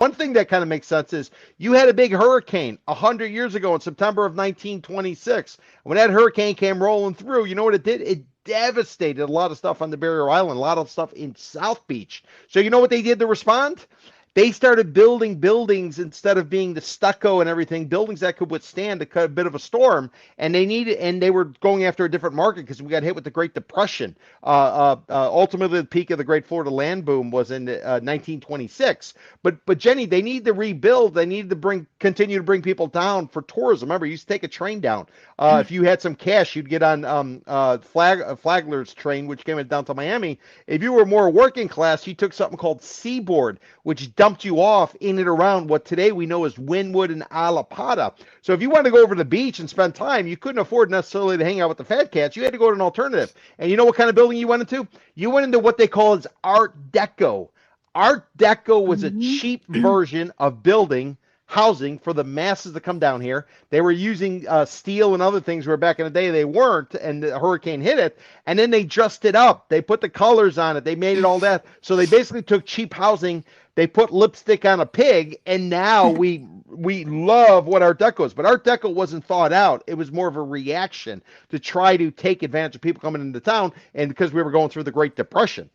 One thing that kind of makes sense is you had a big hurricane 100 years ago in September of 1926. When that hurricane came rolling through, you know what it did? It devastated a lot of stuff on the Barrier Island, a lot of stuff in South Beach. So you know what they did to respond? They started building buildings instead of being the stucco and everything, buildings that could withstand a bit of a storm. And they were going after a different market because we got hit with the Great Depression. Ultimately, the peak of the Great Florida land boom was in 1926. But Jenny, they need to rebuild. They need to continue to bring people down for tourism. Remember, you used to take a train down. If you had some cash, you'd get on Flagler's train, which came down to Miami. If you were more working class, you took something called Seaboard, which dumped you off in and around what today we know as Wynwood and Alapata. So if you wanted to go over to the beach and spend time, you couldn't afford necessarily to hang out with the fat cats. You had to go to an alternative. And you know what kind of building you went into? You went into what they call as Art Deco. Art Deco was a cheap version of building housing for the masses that come down here. They were using steel and other things where back in the day they weren't, and the hurricane hit it, and then they dressed it up. They put the colors on it. They made it all that. So they basically took cheap housing. They put lipstick on a pig, and now we love what Art Deco is. But Art Deco wasn't thought out. It was more of a reaction to try to take advantage of people coming into town, and because we were going through the Great Depression.